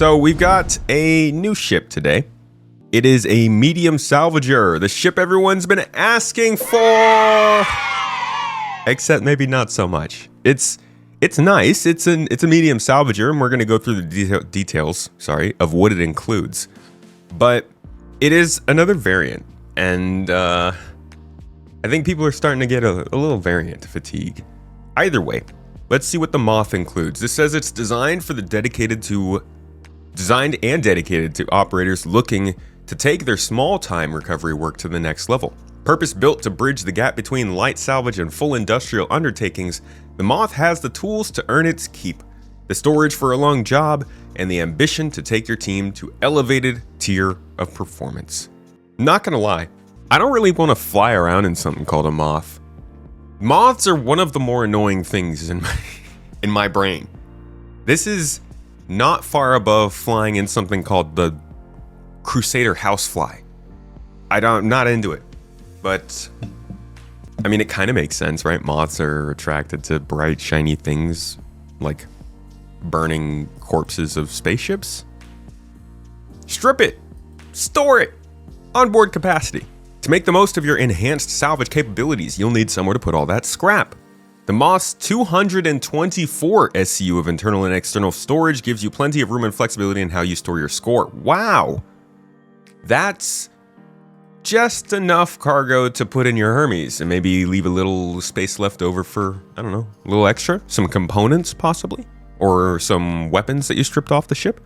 So we've got a new ship today. It is a medium salvager, the ship everyone's been asking for. Except maybe not so much. It's nice. It's a medium salvager, and we're gonna go through the details of what it includes. But it is another variant, and I think people are starting to get a little variant fatigue. Either way, let's see what the Moth includes. This says it's designed and dedicated to operators looking to take their small time recovery work to the next level. Purpose built to bridge the gap between light salvage and full industrial undertakings, the Moth has the tools to earn its keep, the storage for a long job, and the ambition to take your team to elevated tier of performance. Not gonna lie, I don't really want to fly around in something called a Moth. Moths are one of the more annoying things in my brain. This is not far above flying in something called the Crusader housefly. I'm not into it, but I mean, it kind of makes sense, right? Moths are attracted to bright, shiny things like burning corpses of spaceships. Strip it, store it, onboard capacity. To make the most of your enhanced salvage capabilities, you'll need somewhere to put all that scrap. The Moth's 224 SCU of internal and external storage gives you plenty of room and flexibility in how you store your score. Wow! That's just enough cargo to put in your Hermes and maybe leave a little space left over for, I don't know, a little extra? Some components, possibly? Or some weapons that you stripped off the ship?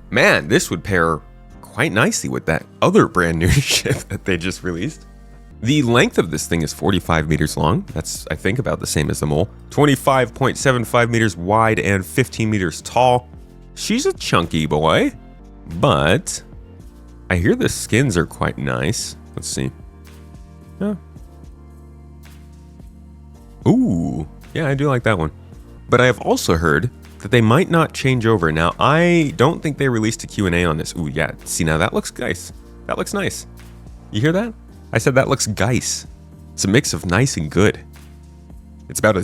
Man, this would pair quite nicely with that other brand new ship that they just released. The length of this thing is 45 meters long. That's, I think, about the same as the Mole. 25.75 meters wide and 15 meters tall. She's a chunky boy, but I hear the skins are quite nice. Let's see. Yeah. Ooh, yeah, I do like that one. But I have also heard that they might not change over. Now, I don't think they released a Q&A on this. Ooh, yeah. See, now that looks nice. That looks nice. You hear that? I said that looks nice. It's a mix of nice and good. It's about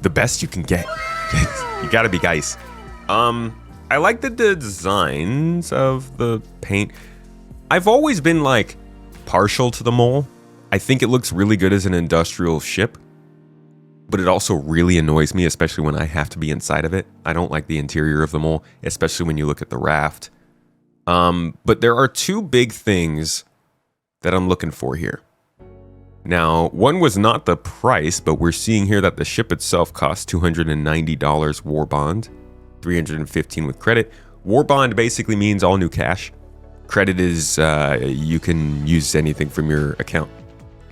the best you can get. You gotta be nice. I like the designs of the paint. I've always been like partial to the Mole. I think it looks really good as an industrial ship, but it also really annoys me, especially when I have to be inside of it. I don't like the interior of the Mole, especially when you look at the raft. But there are two big things that I'm looking for here. Now, one was not the price, but we're seeing here that the ship itself costs $290 war bond, $315 with credit. War bond basically means all new cash. Credit is you can use anything from your account.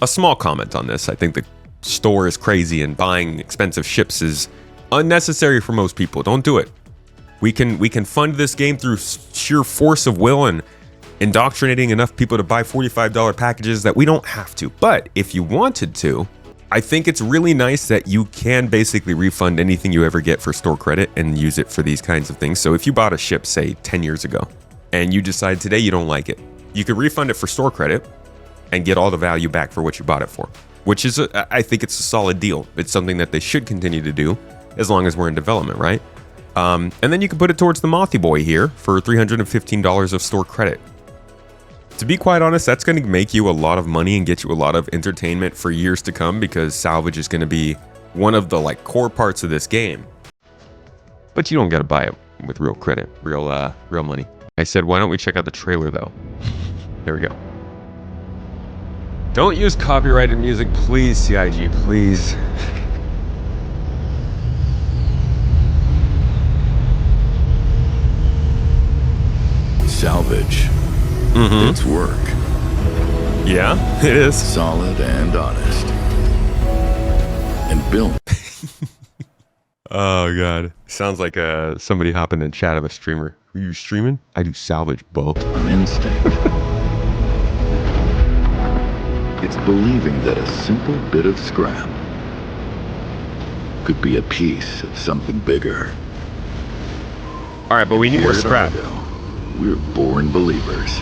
A small comment on this. I think the store is crazy and buying expensive ships is unnecessary for most people. Don't do it. We can fund this game through sheer force of will and indoctrinating enough people to buy $45 packages that we don't have to. But if you wanted to, I think it's really nice that you can basically refund anything you ever get for store credit and use it for these kinds of things. So if you bought a ship, say 10 years ago, and you decide today you don't like it, you could refund it for store credit and get all the value back for what you bought it for, which is, I think it's a solid deal. It's something that they should continue to do as long as we're in development, right? And then you can put it towards the Mothy Boy here for $315 of store credit. To be quite honest, that's going to make you a lot of money and get you a lot of entertainment for years to come, because salvage is going to be one of the core parts of this game. But you don't got to buy it with real credit, real money. I said, why don't we check out the trailer though? There we go. Don't use copyrighted music, please, CIG, please. Salvage. It's work. Yeah, it is. Solid and honest. And built. Oh god. Sounds like somebody hopping in chat of a streamer. Are you streaming? I do salvage, Bo. On instinct. It's believing that a simple bit of scrap could be a piece of something bigger. Alright, but we need more scrap. We're born believers.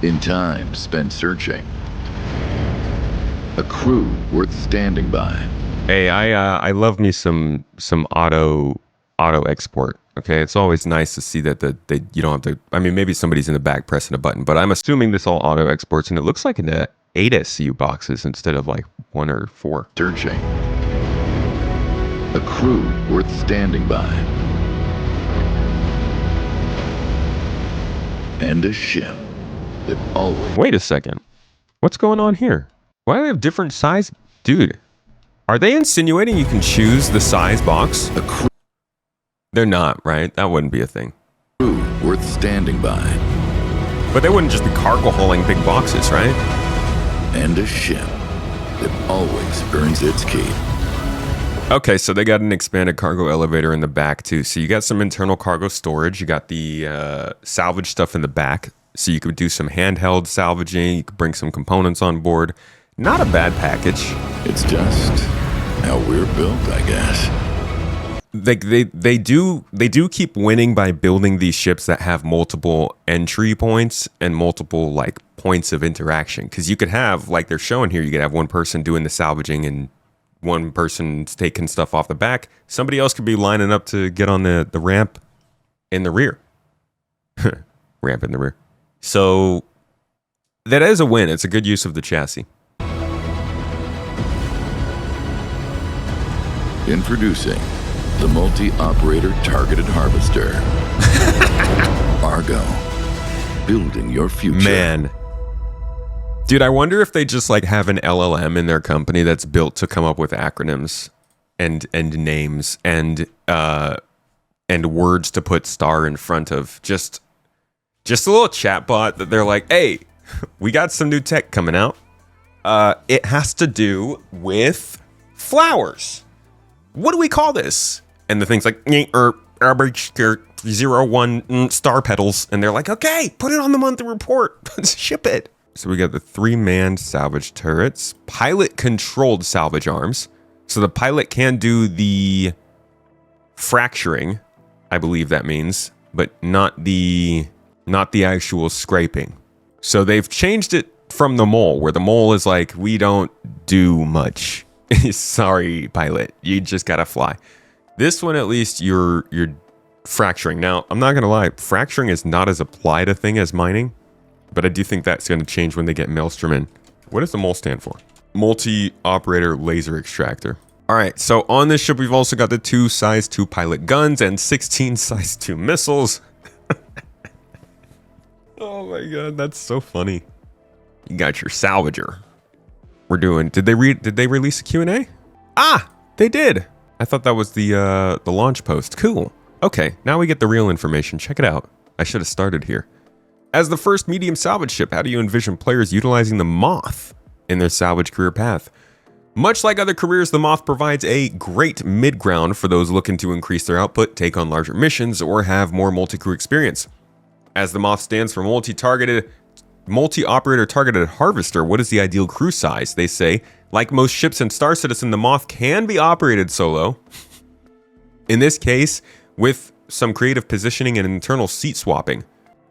In time spent searching, a crew worth standing by. Hey, I love me some auto export. Okay, it's always nice to see that they you don't have to. I mean, maybe somebody's in the back pressing a button, but I'm assuming this all auto exports, and it looks like into 8 SCU boxes instead of like 1 or 4. Searching. A crew worth standing by. And a ship that always... Wait a second, what's going on here? Why do they have different size, dude? Are they insinuating you can choose the size box? A crew They're not, right? That wouldn't be a thing. worth standing by. But they wouldn't just be cargo hauling big boxes, right? And a ship that always earns its keep. Okay, so they got an expanded cargo elevator in the back too. So you got some internal cargo storage. You got the salvage stuff in the back. So you could do some handheld salvaging. You could bring some components on board. Not a bad package. It's just how we're built, I guess. They do keep winning by building these ships that have multiple entry points and multiple like points of interaction. Because you could have, like they're showing here, you could have one person doing the salvaging and one person's taking stuff off the back. Somebody else could be lining up to get on the ramp in the rear. Ramp in the rear. So that is a win. It's a good use of the chassis. Introducing the multi-operator targeted harvester. Argo. Building your future. Man. Dude, I wonder if they just like have an LLM in their company that's built to come up with acronyms and names and words to put star in front of. Just a little chat bot that they're like, hey, we got some new tech coming out. It has to do with flowers. What do we call this? And the thing's like, 01 star petals. And they're like, okay, put it on the monthly report. Ship it. So we got the 3 manned salvage turrets, pilot controlled salvage arms. So the pilot can do the fracturing, I believe that means, but not the actual scraping. So they've changed it from the mole, where the mole is like, we don't do much. Sorry, pilot, you just gotta fly. This one, at least, you're fracturing. Now, I'm not gonna lie, fracturing is not as applied a thing as mining. But I do think that's going to change when they get Maelstrom in. What does the MOLE stand for? Multi-operator laser extractor. All right, so on this ship, we've also got the 2 size 2 pilot guns and 16 size 2 missiles. Oh my god, that's so funny. You got your salvager. We're doing. Did they release a Q&A? Ah, they did. I thought that was the launch post. Cool. Okay, now we get the real information. Check it out. I should have started here. As the first medium salvage ship, how do you envision players utilizing the Moth in their salvage career path? Much like other careers, the Moth provides a great mid-ground for those looking to increase their output, take on larger missions, or have more multi-crew experience. As the Moth stands for multi-operator targeted harvester, what is the ideal crew size? They say, like most ships in Star Citizen, the Moth can be operated solo. In this case, with some creative positioning and internal seat swapping.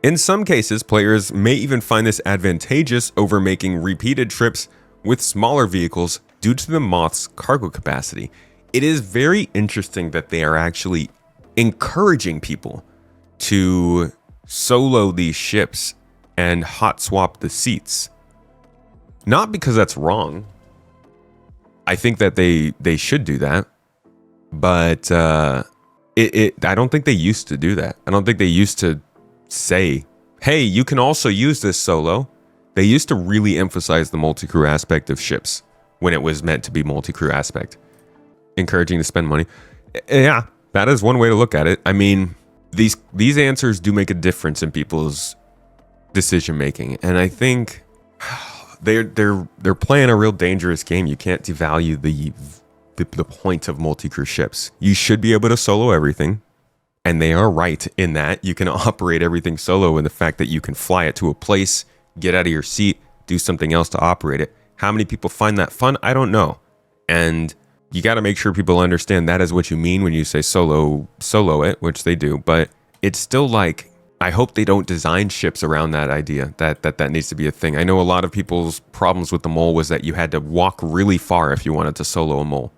In some cases, players may even find this advantageous over making repeated trips with smaller vehicles due to the Moth's cargo capacity. It is very interesting that they are actually encouraging people to solo these ships and hot swap the seats. Not because that's wrong. I think that they should do that. But I don't think they used to do that. I don't think they used to say, hey, you can also use this solo. They used to really emphasize the multi-crew aspect of ships when it was meant to be multi-crew aspect. Encouraging to spend money. Yeah, that is one way to look at it. I mean, these answers do make a difference in people's decision making, and I think they're playing a real dangerous game. You can't devalue the point of multi-crew ships. You should be able to solo everything. And they are right in that you can operate everything solo, and the fact that you can fly it to a place, get out of your seat, do something else to operate it. How many people find that fun? I don't know. And you got to make sure people understand that is what you mean when you say solo it, which they do. But it's still like, I hope they don't design ships around that idea, that needs to be a thing. I know a lot of people's problems with the mole was that you had to walk really far if you wanted to solo a mole.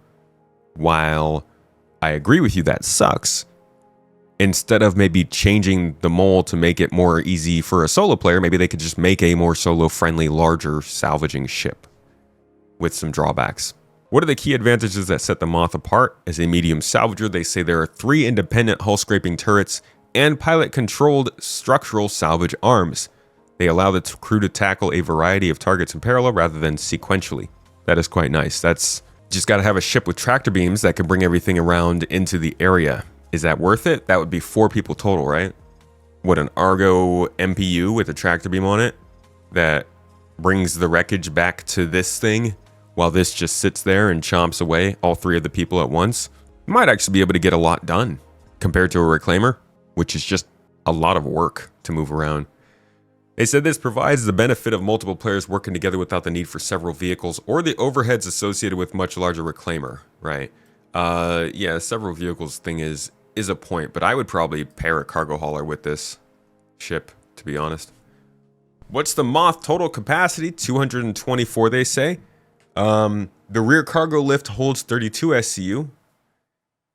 while I agree with you that sucks, instead of maybe changing the mole to make it more easy for a solo player, maybe they could just make a more solo-friendly, larger salvaging ship with some drawbacks. What are the key advantages that set the Moth apart? As a medium salvager, they say there are 3 independent hull-scraping turrets and pilot-controlled structural salvage arms. They allow the crew to tackle a variety of targets in parallel rather than sequentially. That is quite nice. That's just got to have a ship with tractor beams that can bring everything around into the area. Is that worth it? That would be 4 people total, right? What, an Argo MPU with a tractor beam on it that brings the wreckage back to this thing while this just sits there and chomps away all 3 of the people at once? Might actually be able to get a lot done compared to a reclaimer, which is just a lot of work to move around. They said this provides the benefit of multiple players working together without the need for several vehicles or the overheads associated with much larger reclaimer, right? Yeah, several vehicles thing is a point, but I would probably pair a cargo hauler with this ship, to be honest. What's the Moth total capacity? 224, they say. The rear cargo lift holds 32 SCU,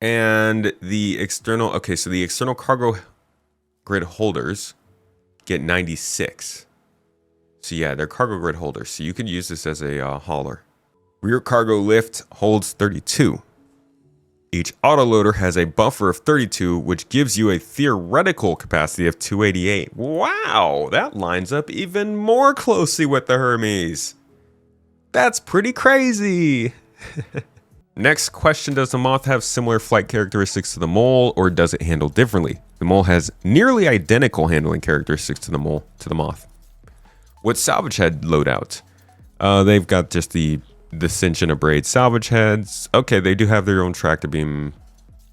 and the external, okay, so the external cargo grid holders get 96. So yeah, they're cargo grid holders, so you can use this as a hauler. Rear cargo lift holds 32. Each autoloader has a buffer of 32, which gives you a theoretical capacity of 288. Wow, that lines up even more closely with the Hermes. That's pretty crazy. Next question, does the Moth have similar flight characteristics to the Mole, or does it handle differently? The Mole has nearly identical handling characteristics to the Moth. What salvage head loadout? They've got just the cinch and abrade salvage heads. Okay, they do have their own tractor beam.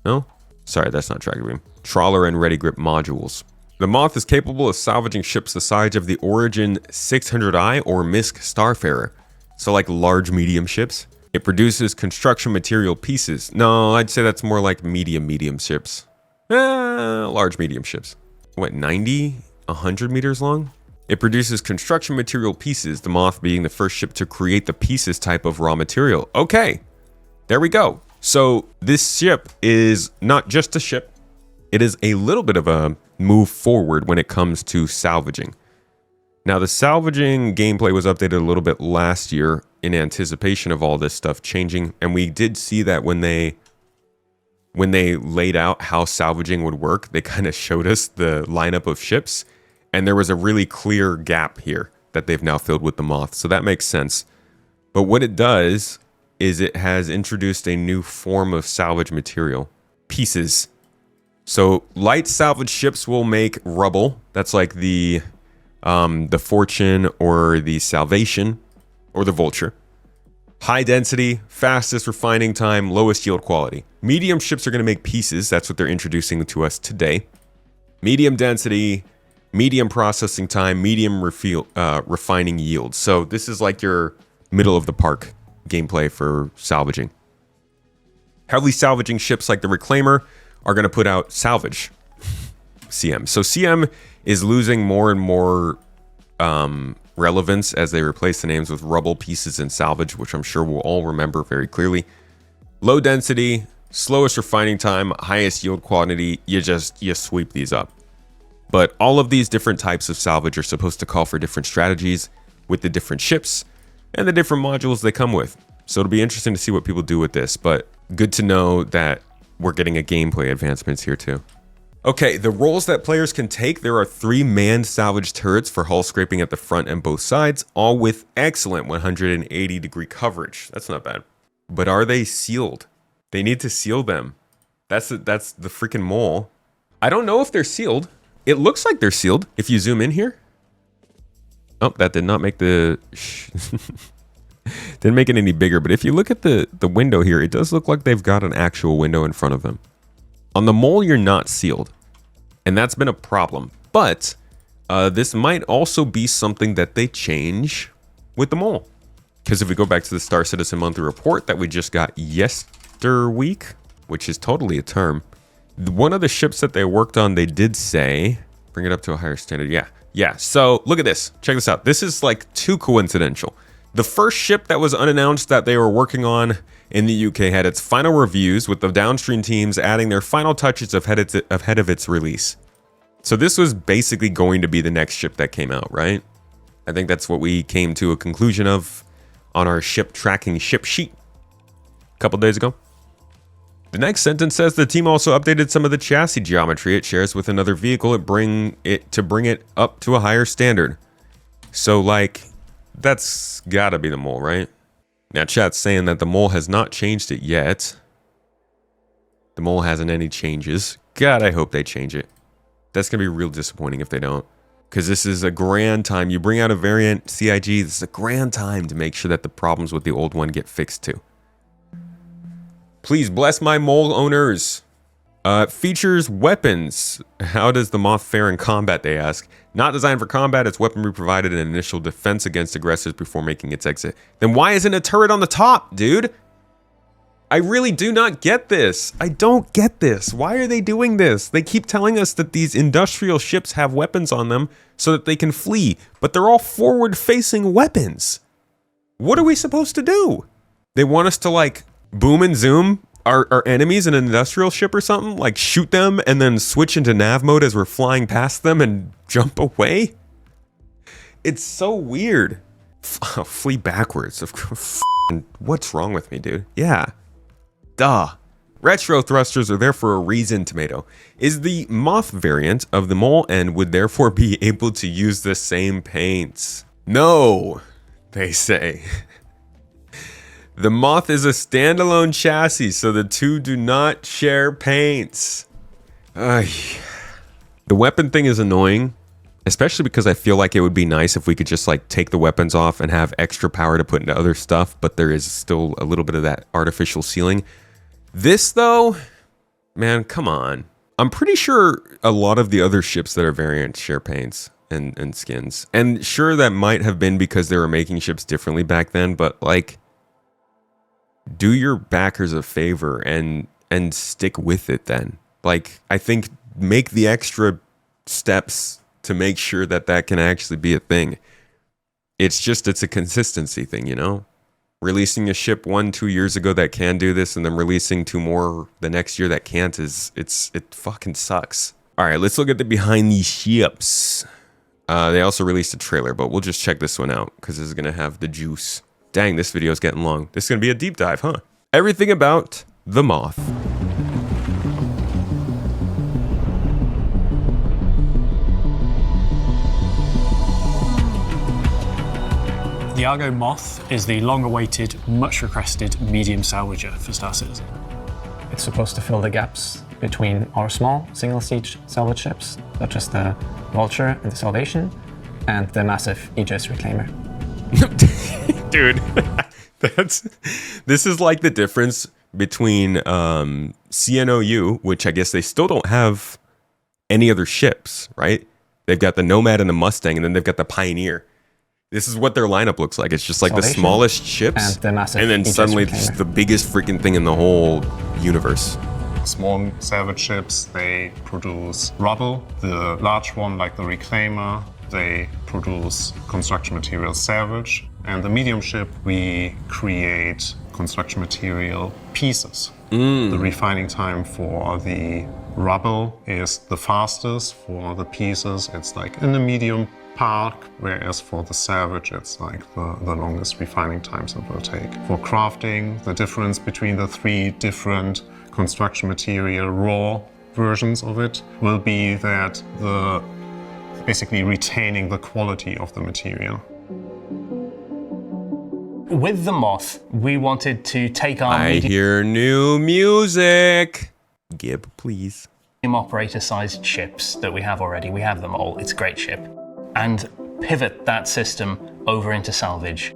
No? Sorry, that's not tractor beam. Trawler and ready grip modules. The Moth is capable of salvaging ships the size of the Origin 600i or MISC Starfarer. So like large medium ships. It produces construction material pieces. No, I'd say that's more like medium ships. Large medium ships. What, 90? 100 meters long? It produces construction material pieces, the Moth being the first ship to create the pieces type of raw material. Okay, there we go. So this ship is not just a ship. It is a little bit of a move forward when it comes to salvaging. Now, the salvaging gameplay was updated a little bit last year in anticipation of all this stuff changing, and we did see that when they laid out how salvaging would work, they kind of showed us the lineup of ships, and there was a really clear gap here that they've now filled with the Moth, so that makes sense. But what it does is it has introduced a new form of salvage material, pieces. So light salvage ships will make rubble. That's like the Fortune or the Salvation or the Vulture. High density, fastest refining time, lowest yield quality. Medium ships are going to make pieces. That's what they're introducing to us today. Medium density, medium processing time, medium refining yield. So this is like your middle of the park gameplay for salvaging. Heavily salvaging ships like the Reclaimer are going to put out salvage CM. So CM is losing more and more relevance as they replace the names with rubble, pieces, and salvage, which I'm sure we'll all remember very clearly. Low density, slowest refining time, highest yield quantity, you sweep these up. But all of these different types of salvage are supposed to call for different strategies with the different ships and the different modules they come with. So it'll be interesting to see what people do with this, but good to know that we're getting a gameplay advancements here too. Okay, the roles that players can take, there are 3 manned salvage turrets for hull scraping at the front and both sides, all with excellent 180 degree coverage. That's not bad. But are they sealed? They need to seal them. That's the freaking mole. I don't know if they're sealed. It looks like they're sealed if you zoom in here. Oh, that did not make the... didn't make it any bigger, but if you look at the window here, it does look like they've got an actual window in front of them. On the mole, you're not sealed, and that's been a problem. But this might also be something that they change with the mole. Because if we go back to the Star Citizen monthly report that we just got yesterweek, which is totally a term, one of the ships that they worked on, they did say, bring it up to a higher standard. Yeah. So look at this. Check this out. This is like too coincidental. The first ship that was unannounced that they were working on in the UK had its final reviews, with the downstream teams adding their final touches ahead of its release. So this was basically going to be the next ship that came out, right? I think that's what we came to a conclusion of on our ship tracking ship sheet a couple days ago. The next sentence says the team also updated some of the chassis geometry it shares with another vehicle to bring it up to a higher standard. So like, that's gotta be the mole, right? Now chat's saying that the mole has not changed it yet. The mole hasn't any changes. God, I hope they change it. That's gonna be real disappointing if they don't. Because this is a grand time. You bring out a variant CIG, this is a grand time to make sure that the problems with the old one get fixed too. Please bless my mole owners. Features weapons. How does the moth fare in combat, they ask. Not designed for combat, its weaponry provided an initial defense against aggressors before making its exit. Then why isn't a turret on the top, dude? I really do not get this. I don't get this. Why are they doing this? They keep telling us that these industrial ships have weapons on them so that they can flee, but they're all forward-facing weapons. What are we supposed to do? They want us to like boom and zoom our enemies in an industrial ship or something? Like shoot them and then switch into nav mode as we're flying past them and jump away? It's so weird. Flee backwards. What's wrong with me, dude? Yeah. Duh. Retro thrusters are there for a reason, Tomato. Is the moth variant of the mole and would therefore be able to use the same paints? No, they say. The moth is a standalone chassis, so the two do not share paints. The weapon thing is annoying, especially because I feel like it would be nice if we could just like take the weapons off and have extra power to put into other stuff, but there is still a little bit of that artificial ceiling. This though, man, come on. I'm pretty sure a lot of the other ships that are variants share paints and skins. And sure, that might have been because they were making ships differently back then, but like, do your backers a favor and stick with it then. Like, I think make the extra steps to make sure that that can actually be a thing. It's a consistency thing, you know? Releasing a ship 1-2 years ago that can do this and then releasing 2 more the next year that can't it fucking sucks. All right, let's look at the behind these ships. They also released a trailer, but we'll just check this one out because this is gonna have the juice. Dang, this video is getting long. This is gonna be a deep dive, huh? Everything about the moth. The Argo MOTH is the long-awaited, much-requested medium salvager for Star Citizen. It's supposed to fill the gaps between our small single-siege salvage ships, such as the Vulture and the Salvation, and the massive Aegis Reclaimer. Dude, this is like the difference between CNOU, which I guess they still don't have any other ships, right? They've got the Nomad and the Mustang, and then they've got the Pioneer. This is what their lineup looks like. It's just like Salvation the smallest ships, and then Aegis suddenly it's the biggest freaking thing in the whole universe. Small salvage ships, they produce rubble. The large one, like the Reclaimer, they produce construction material salvage. And the medium ship, we create construction material pieces. The refining time for the rubble is the fastest. For the pieces, it's like in the medium part, whereas for the salvage, it's like the longest refining times it will take. For crafting, the difference between the 3 different construction material raw versions of it will be that basically retaining the quality of the material. With the Moth, we wanted to take our I hear new music. Gib, please. medium operator-sized ships that we have already. We have them all. It's a great ship. And pivot that system over into salvage.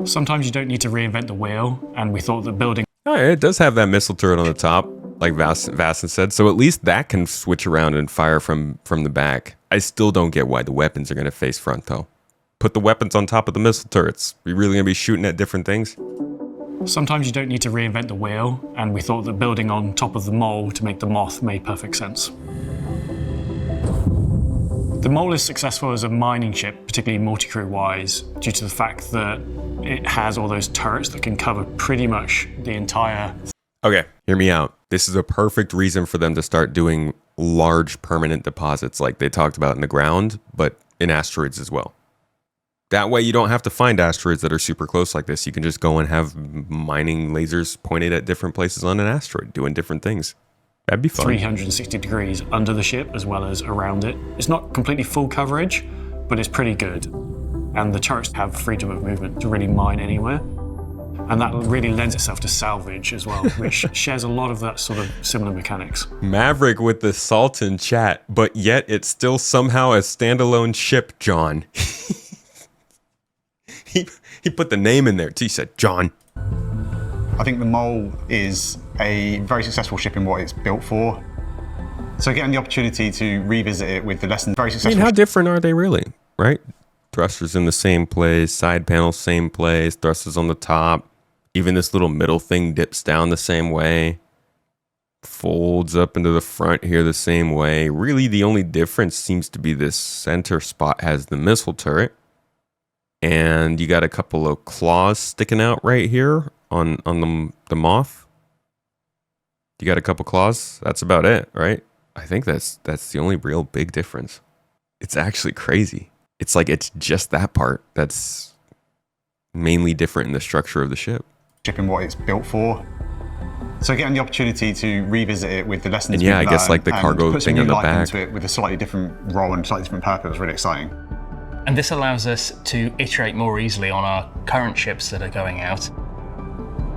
Sometimes you don't need to reinvent the wheel, and we thought that building Oh, it does have that missile turret on the top, like Vassen said, so at least that can switch around and fire from the back. I still don't get why the weapons are going to face front, though. Put the weapons on top of the missile turrets. We really going to be shooting at different things? Sometimes you don't need to reinvent the wheel, and we thought that building on top of the mole to make the Moth made perfect sense. The Mole is successful as a mining ship, particularly multi-crew wise, due to the fact that it has all those turrets that can cover pretty much the entire... Okay, hear me out. This is a perfect reason for them to start doing large permanent deposits like they talked about in the ground, but in asteroids as well. That way you don't have to find asteroids that are super close like this. You can just go and have mining lasers pointed at different places on an asteroid, doing different things. That'd be fun. 360 degrees under the ship as well as around it. It's not completely full coverage, but it's pretty good. And the turrets have freedom of movement to really mine anywhere. And that really lends itself to salvage as well, which shares a lot of that sort of similar mechanics. Maverick with the salt in chat, but yet it's still somehow a standalone ship, John. He put the name in there too. He said, John. I think the Mole is a very successful ship in what it's built for. So getting the opportunity to revisit it with the lesson very successful. I mean, how different are they really, right? Thrusters in the same place, side panels same place, thrusters on the top. Even this little middle thing dips down the same way. Folds up into the front here the same way. Really, the only difference seems to be this center spot has the missile turret. And you got a couple of claws sticking out right here on the Moth. You got a couple claws. That's about it, right? I think that's the only real big difference. It's actually crazy. It's like it's just that part that's mainly different in the structure of the ship. Ship in what it's built for. So getting the opportunity to revisit it with the lessons and yeah, I we've guess learned like the cargo put some thing new on the life back. into it with a slightly different role and slightly different purpose was really exciting. And this allows us to iterate more easily on our current ships that are going out.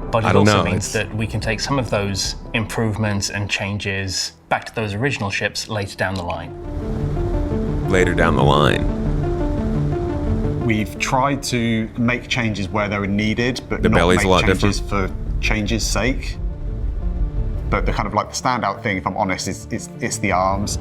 But it also means that we can take some of those improvements and changes back to those original ships later down the line. Later down the line. We've tried to make changes where they were needed, but the not belly's make a lot changes different. for changes' sake. But the kind of like the standout thing, if I'm honest, is it's the arms.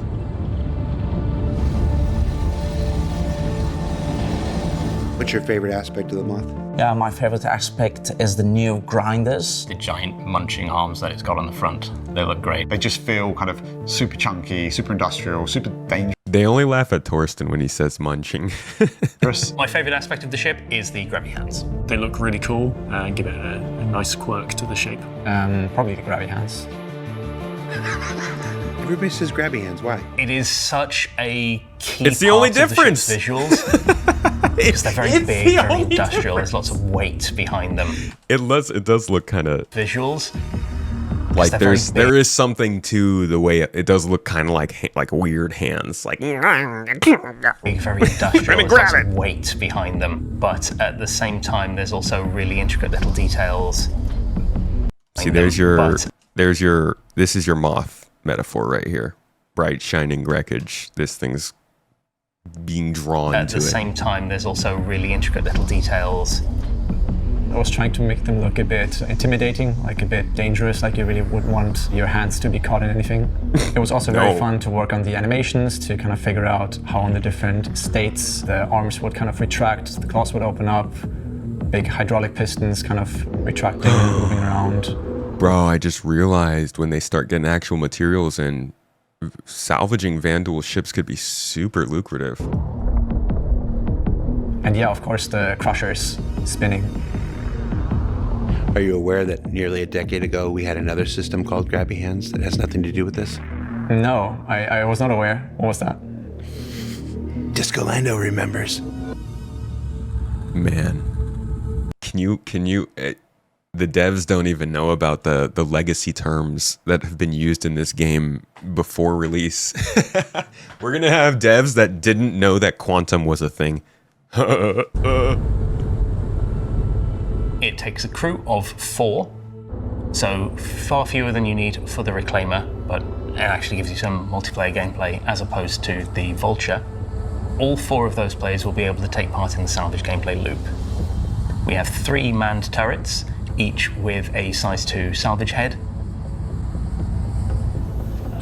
What's your favorite aspect of the Moth? Yeah, my favorite aspect is the new grinders. The giant munching arms that it's got on the front, they look great. They just feel kind of super chunky, super industrial, super dangerous. They only laugh at Torsten when he says munching. My favorite aspect of the ship is the grabby hands. They look really cool and give it a nice quirk to the shape. Probably the grabby hands. Everybody says grabby hands. Why? It is such a key It's the only part of the difference. ship's visuals. Because they're very big, very industrial. There's lots of weight behind them. It does look kind of Visuals. like there is something to the way it does look kind of like weird hands, like Big, very industrial. There's lots of weight behind them, but at the same time, there's also really intricate little details. See, this is your Moth metaphor right here. Bright shining wreckage. This thing's being drawn At to the it. same time, there's also really intricate little details. I was trying to make them look a bit intimidating, like a bit dangerous, like you really would want your hands to be caught in anything. It was also very fun to work on the animations, to kind of figure out how on the different states the arms would kind of retract, the claws would open up, big hydraulic pistons kind of retracting and moving around. Bro, I just realized when they start getting actual materials in, salvaging Vanduul ships could be super lucrative. And yeah, of course, the crushers spinning. Are you aware that nearly a decade ago we had another system called grabby hands that has nothing to do with this? No, I was not aware. What was that? Disco Lando remembers. Man, can you? The devs don't even know about the legacy terms that have been used in this game before release. We're gonna have devs that didn't know that quantum was a thing. It takes a crew of 4, so far fewer than you need for the Reclaimer, but it actually gives you some multiplayer gameplay as opposed to the Vulture. All 4 of those players will be able to take part in the Salvage gameplay loop. We have 3 manned turrets, each with a size 2 salvage head.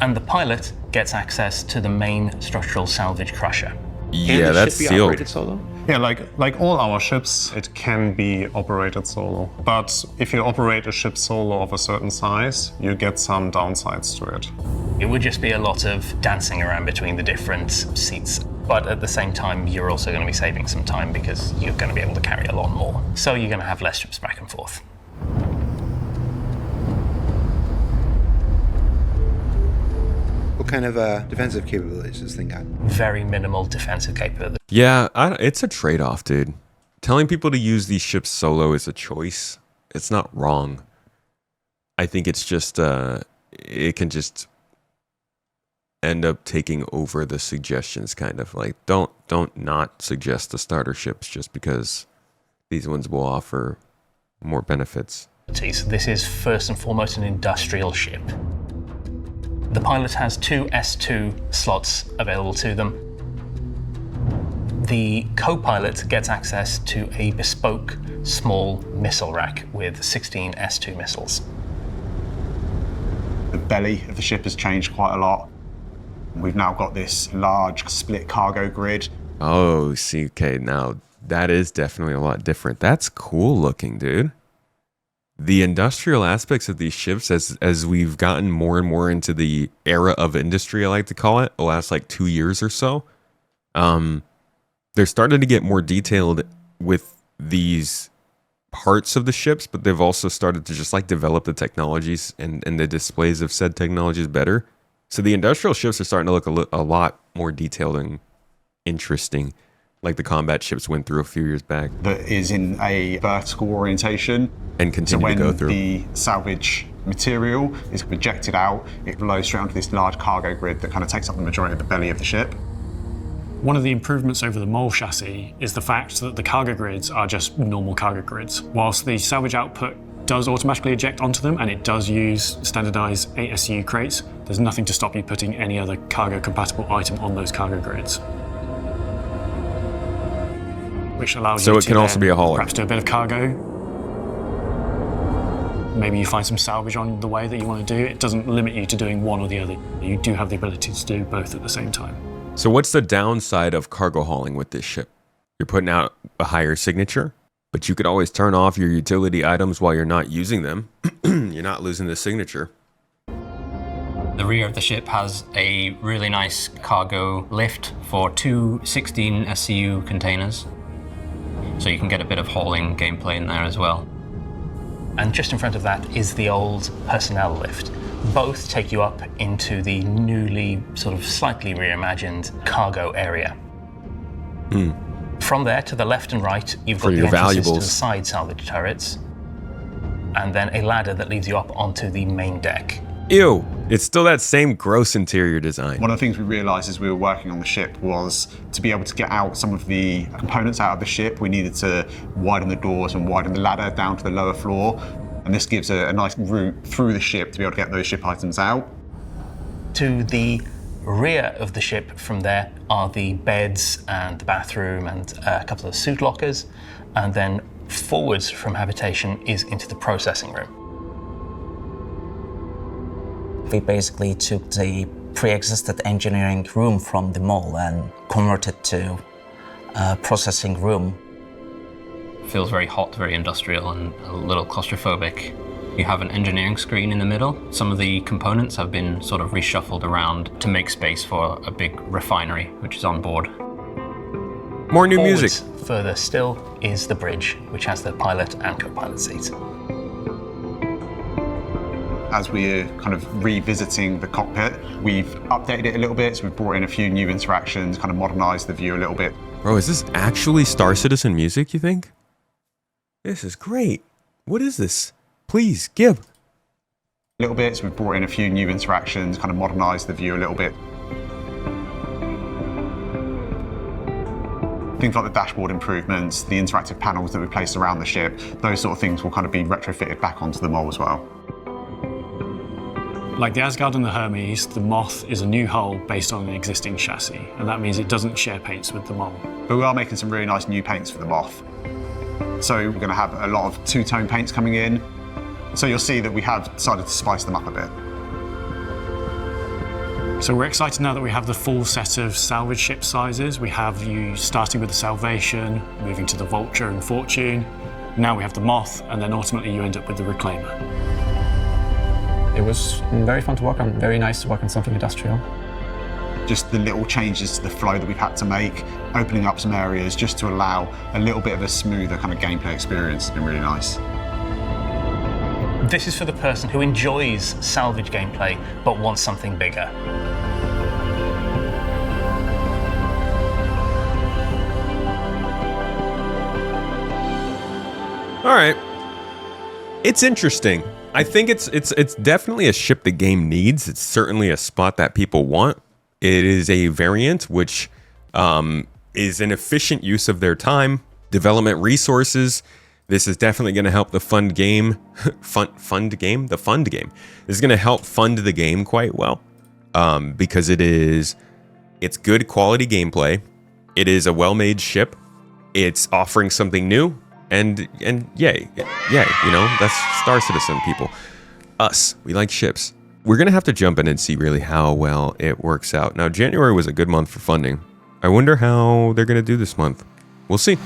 And the pilot gets access to the main structural salvage crusher. Yeah, Can the that's ship be sealed. operated solo? Yeah, like all our ships, it can be operated solo. But if you operate a ship solo of a certain size, you get some downsides to it. It would just be a lot of dancing around between the different seats. But at the same time, you're also going to be saving some time because you're going to be able to carry a lot more. So you're going to have less trips back and forth. What kind of defensive capabilities does this thing got? Very minimal defensive capability. Yeah, it's a trade-off, dude. Telling people to use these ships solo is a choice. It's not wrong. I think it's just, it can just end up taking over the suggestions, kind of. Like, don't not suggest the starter ships just because these ones will offer more benefits. So this is first and foremost an industrial ship. The pilot has 2 S2 slots available to them. The co-pilot gets access to a bespoke small missile rack with 16 S2 missiles. The belly of the ship has changed quite a lot. We've now got this large split cargo grid. Oh, see, okay, now that is definitely a lot different. That's cool looking, dude. The industrial aspects of these ships, as we've gotten more and more into the era of industry, I like to call it, the last like 2 years or so, they're starting to get more detailed with these parts of the ships, but they've also started to just like develop the technologies and the displays of said technologies better. So the industrial ships are starting to look a lot more detailed and interesting, like the combat ships went through a few years back. That is in a vertical orientation. And continue to go through. So when the salvage material is rejected out, it flows straight onto this large cargo grid that kind of takes up the majority of the belly of the ship. One of the improvements over the MOL chassis is the fact that the cargo grids are just normal cargo grids. Whilst the salvage output does automatically eject onto them and it does use standardized ASU crates, there's nothing to stop you putting any other cargo compatible item on those cargo grids. Which allows you to it can also be a hauler. Perhaps do a bit of cargo. Maybe you find some salvage on the way that you want to do. It doesn't limit you to doing one or the other. You do have the ability to do both at the same time. So what's the downside of cargo hauling with this ship? You're putting out a higher signature, but you could always turn off your utility items while you're not using them. You're not losing the signature. The rear of the ship has a really nice cargo lift for 2 16 SCU containers. So you can get a bit of hauling gameplay in there as well. And just in front of that is the old personnel lift. Both take you up into the newly, sort of slightly reimagined cargo area. From there to the left and right, you've got the entrances to the side salvage turrets, and then a ladder that leads you up onto the main deck. Ew, it's still that same gross interior design. One of the things we realized as we were working on the ship was to be able to get out some of the components out of the ship, we needed to widen the doors and widen the ladder down to the lower floor. And this gives a nice route through the ship to be able to get those ship items out. To the rear of the ship from there are the beds and the bathroom and a couple of suit lockers. And then forwards from habitation is into the processing room. We basically took the pre-existed engineering room from the mall and converted to a processing room. Feels very hot, very industrial, and a little claustrophobic. You have an engineering screen in the middle. Some of the components have been sort of reshuffled around to make space for a big refinery, which is on board. More new music. Further still is the bridge, which has the pilot and co-pilot seats. As we're kind of revisiting the cockpit, we've updated it a little bit, so we've brought in a few new interactions, kind of modernized the view a little bit. Bro, is this actually Star Citizen music, you think? This is great. What is this? Please, give. A little bit, so we've brought in a few new interactions, kind of modernized the view a little bit. Things like the dashboard improvements, the interactive panels that we placed around the ship, those sort of things will kind of be retrofitted back onto the MOL as well. Like the Asgard and the Hermes, the Moth is a new hull based on an existing chassis, and that means it doesn't share paints with the MOL. But we are making some really nice new paints for the Moth. So we're going to have a lot of two-tone paints coming in. So you'll see that we have decided to spice them up a bit. So we're excited now that we have the full set of salvage ship sizes. We have you starting with the Salvation, moving to the Vulture and Fortune. Now we have the Moth, and then ultimately you end up with the Reclaimer. It was very fun to work on, very nice to work on something industrial. just the little changes to the flow that we've had to make, opening up some areas just to allow a little bit of a smoother kind of gameplay experience. It's been really nice. This is for the person who enjoys salvage gameplay but wants something bigger. All right. It's interesting. I think it's definitely a ship the game needs. It's certainly a spot that people want. It is a variant which is an efficient use of their time, development resources. This is definitely going to help the fund game. Fund game. This is going to help fund the game quite well because it's good quality gameplay. It is a well-made ship. It's offering something new. And yay, that's Star Citizen people. Us, we like ships. We're gonna have to jump in and see really how well it works out. Now, January was a good month for funding. I wonder how they're gonna do this month. We'll see.